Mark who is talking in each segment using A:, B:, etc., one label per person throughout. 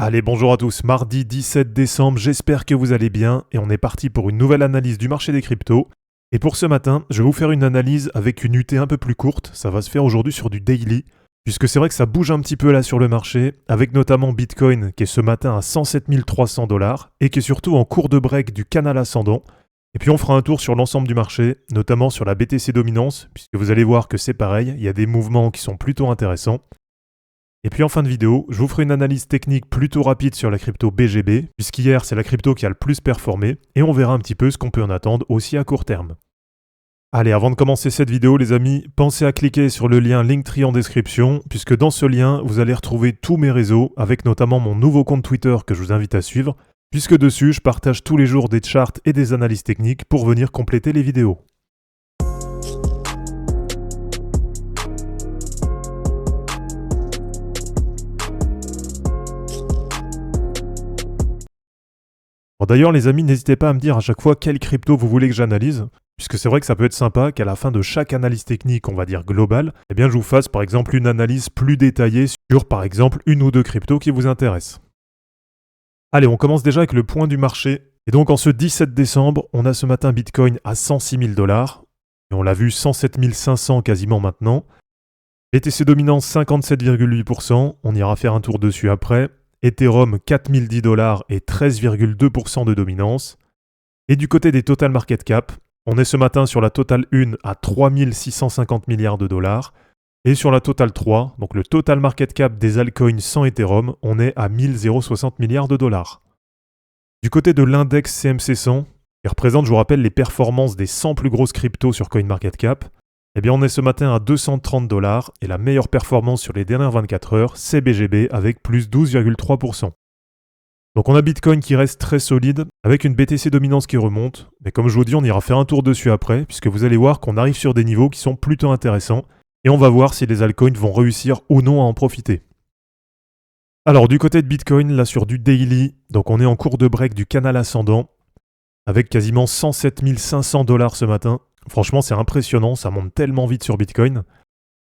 A: Allez, bonjour à tous, mardi 17 décembre, j'espère que vous allez bien et on est parti pour une nouvelle analyse du marché des cryptos. Et pour ce matin, je vais vous faire une analyse avec une UT un peu plus courte, ça va se faire aujourd'hui sur du daily, puisque c'est vrai que ça bouge un petit peu là sur le marché, avec notamment Bitcoin qui est ce matin à 107 300 $ et qui est surtout en cours de break du canal ascendant. Et puis on fera un tour sur l'ensemble du marché, notamment sur la BTC dominance, puisque vous allez voir que c'est pareil, il y a des mouvements qui sont plutôt intéressants. Et puis en fin de vidéo, je vous ferai une analyse technique plutôt rapide sur la crypto BGB, puisqu'hier c'est la crypto qui a le plus performé, et on verra un petit peu ce qu'on peut en attendre aussi à court terme. Allez, avant de commencer cette vidéo les amis, pensez à cliquer sur le lien Linktree en description, puisque dans ce lien, vous allez retrouver tous mes réseaux, avec notamment mon nouveau compte Twitter que je vous invite à suivre, puisque dessus je partage tous les jours des charts et des analyses techniques pour venir compléter les vidéos. Bon, d'ailleurs les amis, n'hésitez pas à me dire à chaque fois quelle crypto vous voulez que j'analyse, puisque c'est vrai que ça peut être sympa qu'à la fin de chaque analyse technique, on va dire globale, eh bien je vous fasse par exemple une analyse plus détaillée sur par exemple une ou deux cryptos qui vous intéressent. Allez, on commence déjà avec le point du marché. Et donc en ce 17 décembre, on a ce matin Bitcoin à 106 000 $, et on l'a vu 107 500 quasiment maintenant. BTC dominance 57,8%, on ira faire un tour dessus après. Ethereum 4010 $ et 13,2% de dominance. Et du côté des total market cap, on est ce matin sur la total 1 à 3650 milliards de dollars. Et sur la total 3, donc le total market cap des altcoins sans Ethereum, on est à 1060 milliards de dollars. Du côté de l'index CMC100, qui représente, je vous rappelle, les performances des 100 plus grosses cryptos sur CoinMarketCap, eh bien on est ce matin à 230 $ et la meilleure performance sur les dernières 24 heures, c'est BGB avec plus 12,3%. Donc on a Bitcoin qui reste très solide, avec une BTC dominance qui remonte, mais comme je vous dis, on ira faire un tour dessus après, puisque vous allez voir qu'on arrive sur des niveaux qui sont plutôt intéressants, et on va voir si les altcoins vont réussir ou non à en profiter. Alors du côté de Bitcoin, là sur du daily, donc on est en cours de break du canal ascendant, avec quasiment 107 500 $ ce matin. Franchement, c'est impressionnant, ça monte tellement vite sur Bitcoin.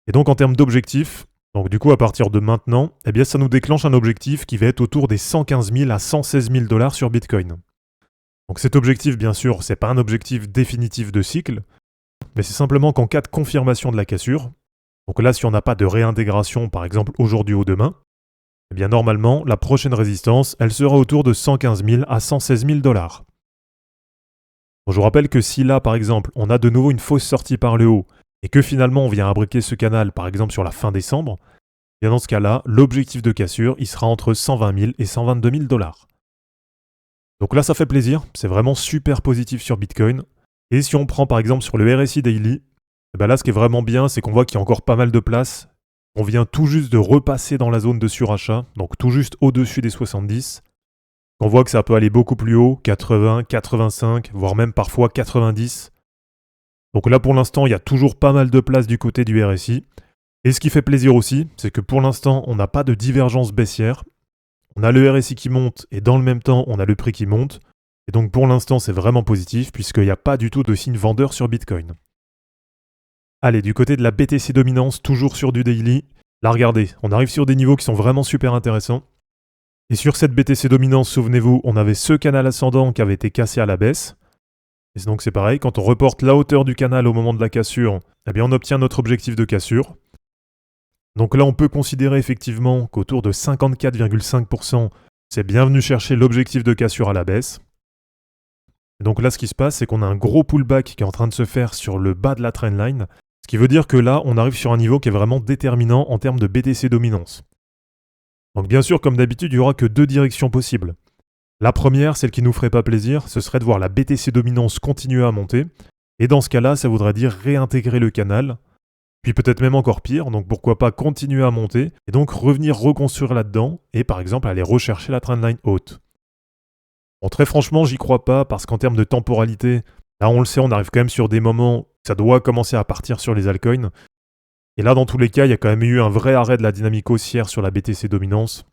A: Et donc en termes d'objectifs, donc du coup à partir de maintenant, eh bien ça nous déclenche un objectif qui va être autour des 115 000 à 116 000 $ sur Bitcoin. Donc cet objectif, bien sûr, c'est pas un objectif définitif de cycle, mais c'est simplement qu'en cas de confirmation de la cassure, donc là si on n'a pas de réintégration par exemple aujourd'hui ou demain, eh bien normalement la prochaine résistance, elle sera autour de 115 000 à 116 000 $. Bon, je vous rappelle que si là, par exemple, on a de nouveau une fausse sortie par le haut et que finalement on vient abriquer ce canal, par exemple sur la fin décembre, bien dans ce cas-là, l'objectif de cassure, il sera entre 120 000 et 122 000 $. Donc là, ça fait plaisir, c'est vraiment super positif sur Bitcoin. Et si on prend par exemple sur le RSI Daily, eh ben là, ce qui est vraiment bien, c'est qu'on voit qu'il y a encore pas mal de place. On vient tout juste de repasser dans la zone de surachat, donc tout juste au-dessus des 70. On voit que ça peut aller beaucoup plus haut, 80, 85, voire même parfois 90. Donc là pour l'instant, il y a toujours pas mal de place du côté du RSI. Et ce qui fait plaisir aussi, c'est que pour l'instant, on n'a pas de divergence baissière. On a le RSI qui monte et dans le même temps, on a le prix qui monte. Et donc pour l'instant, c'est vraiment positif puisqu'il n'y a pas du tout de signe vendeur sur Bitcoin. Allez, du côté de la BTC dominance, toujours sur du daily. Là regardez, on arrive sur des niveaux qui sont vraiment super intéressants. Et sur cette BTC dominance, souvenez-vous, on avait ce canal ascendant qui avait été cassé à la baisse. Et donc c'est pareil, quand on reporte la hauteur du canal au moment de la cassure, eh bien on obtient notre objectif de cassure. Donc là on peut considérer effectivement qu'autour de 54,5%, c'est bien venu chercher l'objectif de cassure à la baisse. Et donc là ce qui se passe, c'est qu'on a un gros pullback qui est en train de se faire sur le bas de la trendline, ce qui veut dire que là on arrive sur un niveau qui est vraiment déterminant en termes de BTC dominance. Donc bien sûr, comme d'habitude, il n'y aura que deux directions possibles. La première, celle qui nous ferait pas plaisir, ce serait de voir la BTC dominance continuer à monter. Et dans ce cas-là, ça voudrait dire réintégrer le canal. Puis peut-être même encore pire, donc pourquoi pas continuer à monter, et donc revenir reconstruire là-dedans, et par exemple aller rechercher la trendline haute. Bon, très franchement, j'y crois pas, parce qu'en termes de temporalité, là on le sait, on arrive quand même sur des moments où ça doit commencer à partir sur les altcoins. Et là, dans tous les cas, il y a quand même eu un vrai arrêt de la dynamique haussière sur la BTC dominance.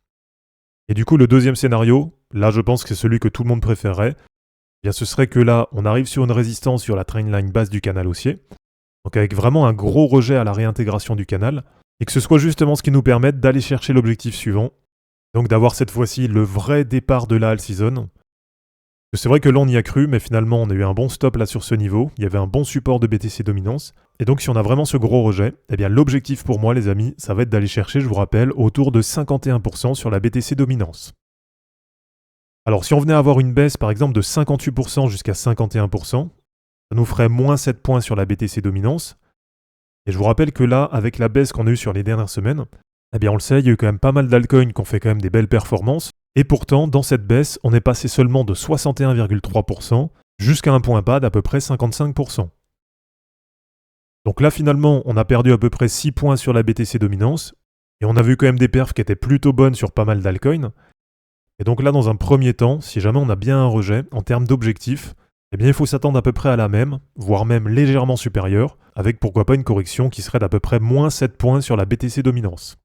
A: Et du coup, le deuxième scénario, là je pense que c'est celui que tout le monde préférerait, eh bien ce serait que là, on arrive sur une résistance sur la trendline basse du canal haussier, donc avec vraiment un gros rejet à la réintégration du canal, et que ce soit justement ce qui nous permette d'aller chercher l'objectif suivant, Donc d'avoir cette fois-ci le vrai départ de la all season. C'est vrai que là on y a cru, mais finalement on a eu un bon stop là sur ce niveau, il y avait un bon support de BTC dominance, et donc si on a vraiment ce gros rejet, eh bien l'objectif pour moi les amis, ça va être d'aller chercher, je vous rappelle, autour de 51% sur la BTC dominance. Alors si on venait à avoir une baisse par exemple de 58% jusqu'à 51%, ça nous ferait moins 7 points sur la BTC dominance, et je vous rappelle que là, avec la baisse qu'on a eue sur les dernières semaines, eh bien on le sait, il y a eu quand même pas mal d'altcoins qui ont fait quand même des belles performances, et pourtant, dans cette baisse, on est passé seulement de 61,3% jusqu'à un point bas d'à peu près 55%. Donc là, finalement, on a perdu à peu près 6 points sur la BTC dominance, et on a vu quand même des perfs qui étaient plutôt bonnes sur pas mal d'altcoins. Et donc là, dans un premier temps, si jamais on a bien un rejet, en termes d'objectifs, eh bien il faut s'attendre à peu près à la même, voire même légèrement supérieure, avec pourquoi pas une correction qui serait d'à peu près moins 7 points sur la BTC dominance.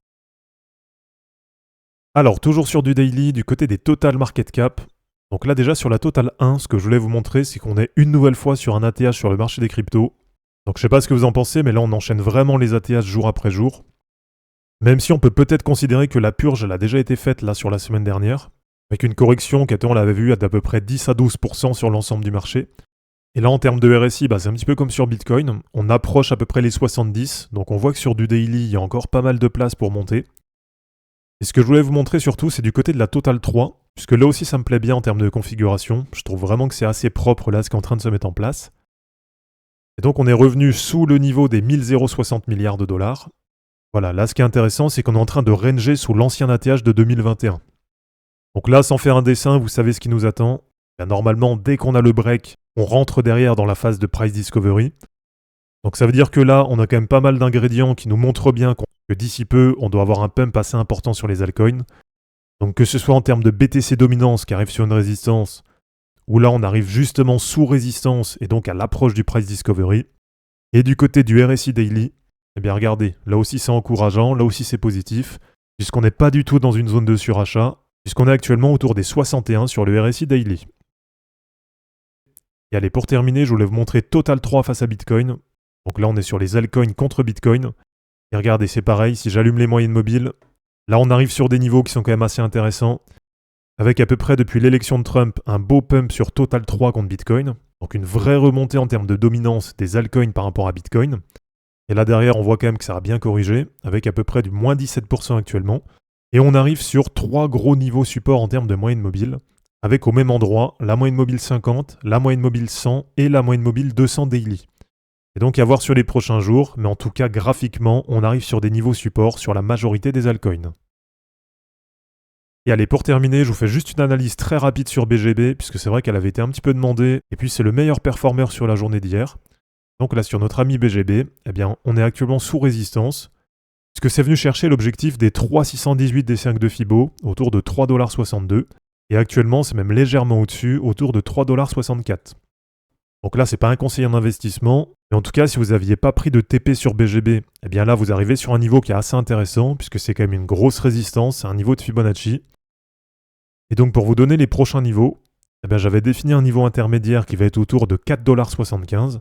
A: Alors, toujours sur du daily, du côté des total market cap. Donc là, déjà sur la Total 1, ce que je voulais vous montrer, c'est qu'on est une nouvelle fois sur un ATH sur le marché des cryptos. Donc je sais pas ce que vous en pensez, mais là on enchaîne vraiment les ATH jour après jour. Même si on peut peut-être considérer que la purge, elle a déjà été faite là sur la semaine dernière, avec une correction qui était, on l'avait vu, à d'à peu près 10 à 12% sur l'ensemble du marché. Et là en termes de RSI, c'est un petit peu comme sur Bitcoin, on approche à peu près les 70, donc on voit que sur du daily, il y a encore pas mal de place pour monter. Et ce que je voulais vous montrer surtout, c'est du côté de la Total 3, puisque là aussi ça me plaît bien en termes de configuration. Je trouve vraiment que c'est assez propre là ce qui est en train de se mettre en place. Et donc on est revenu sous le niveau des 1060 milliards de dollars. Voilà, là ce qui est intéressant, c'est qu'on est en train de ranger sous l'ancien ATH de 2021. Donc là, sans faire un dessin, vous savez ce qui nous attend. Bien, normalement, dès qu'on a le break, on rentre derrière dans la phase de price discovery. Donc ça veut dire que là, on a quand même pas mal d'ingrédients qui nous montrent bien que d'ici peu, on doit avoir un pump assez important sur les altcoins. Donc que ce soit en termes de BTC dominance qui arrive sur une résistance, où là on arrive justement sous résistance et donc à l'approche du price discovery. Et du côté du RSI daily, eh bien regardez, là aussi c'est encourageant, là aussi c'est positif, puisqu'on n'est pas du tout dans une zone de surachat, puisqu'on est actuellement autour des 61 sur le RSI daily. Et allez, pour terminer, je voulais vous montrer Total 3 face à Bitcoin. Donc là on est sur les altcoins contre Bitcoin. Et regardez, c'est pareil, si j'allume les moyennes mobiles, là on arrive sur des niveaux qui sont quand même assez intéressants, avec à peu près depuis l'élection de Trump un beau pump sur Total 3 contre Bitcoin, donc une vraie remontée en termes de dominance des altcoins par rapport à Bitcoin. Et là derrière on voit quand même que ça a bien corrigé, avec à peu près du moins 17% actuellement. Et on arrive sur 3 gros niveaux support en termes de moyenne mobile, avec au même endroit la moyenne mobile 50, la moyenne mobile 100 et la moyenne mobile 200 daily. Et donc à voir sur les prochains jours, mais en tout cas graphiquement, on arrive sur des niveaux support sur la majorité des altcoins. Et allez, pour terminer, je vous fais juste une analyse très rapide sur BGB, puisque c'est vrai qu'elle avait été un petit peu demandée, et puis c'est le meilleur performeur sur la journée d'hier. Donc là, sur notre ami BGB, eh bien, on est actuellement sous résistance, puisque c'est venu chercher l'objectif des 3,618 des 5 de Fibo, autour de 3,62$, et actuellement, c'est même légèrement au-dessus, autour de 3,64$. Donc là, c'est pas un conseil en investissement, mais en tout cas, si vous n'aviez pas pris de TP sur BGB, eh bien là, vous arrivez sur un niveau qui est assez intéressant, puisque c'est quand même une grosse résistance, c'est un niveau de Fibonacci. Et donc pour vous donner les prochains niveaux, eh bien, j'avais défini un niveau intermédiaire qui va être autour de 4,75$,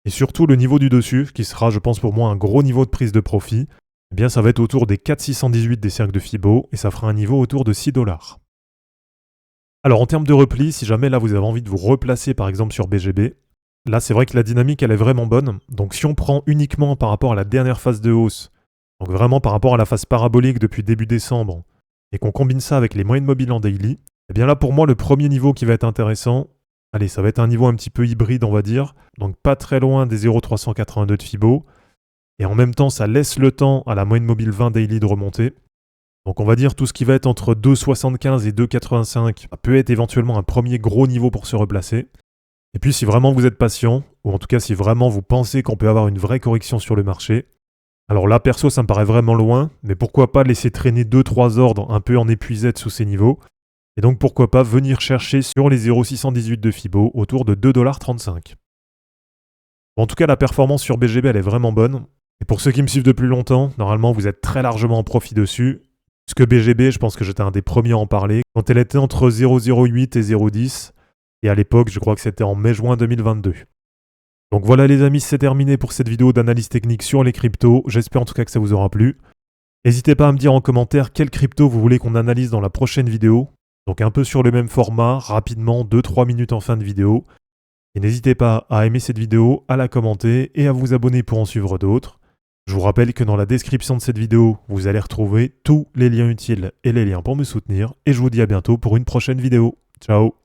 A: et surtout le niveau du dessus, qui sera, je pense pour moi, un gros niveau de prise de profit, eh bien ça va être autour des 4,618 des cercles de Fibo, et ça fera un niveau autour de 6$. Alors en termes de repli, si jamais là vous avez envie de vous replacer par exemple sur BGB, là c'est vrai que la dynamique elle est vraiment bonne, donc si on prend uniquement par rapport à la dernière phase de hausse, donc vraiment par rapport à la phase parabolique depuis début décembre, et qu'on combine ça avec les moyennes mobiles en daily, eh bien là pour moi le premier niveau qui va être intéressant, allez ça va être un niveau un petit peu hybride on va dire, donc pas très loin des 0,382 de Fibo, et en même temps ça laisse le temps à la moyenne mobile 20 daily de remonter. Donc on va dire tout ce qui va être entre 2,75 et 2,85 peut être éventuellement un premier gros niveau pour se replacer. Et puis si vraiment vous êtes patient, ou en tout cas si vraiment vous pensez qu'on peut avoir une vraie correction sur le marché, alors là perso ça me paraît vraiment loin, mais pourquoi pas laisser traîner 2-3 ordres un peu en épuisette sous ces niveaux, et donc pourquoi pas venir chercher sur les 0,618 de Fibo autour de 2,35$. Bon, en tout cas la performance sur BGB elle est vraiment bonne, et pour ceux qui me suivent depuis longtemps, normalement vous êtes très largement en profit dessus. Parce que BGB, je pense que j'étais un des premiers à en parler, quand elle était entre 0,08 et 0,10, et à l'époque, je crois que c'était en mai-juin 2022. Donc voilà les amis, c'est terminé pour cette vidéo d'analyse technique sur les cryptos, j'espère en tout cas que ça vous aura plu. N'hésitez pas à me dire en commentaire quelle crypto vous voulez qu'on analyse dans la prochaine vidéo. Donc un peu sur le même format, rapidement, 2-3 minutes en fin de vidéo. Et n'hésitez pas à aimer cette vidéo, à la commenter et à vous abonner pour en suivre d'autres. Je vous rappelle que dans la description de cette vidéo, vous allez retrouver tous les liens utiles et les liens pour me soutenir. Et je vous dis à bientôt pour une prochaine vidéo. Ciao!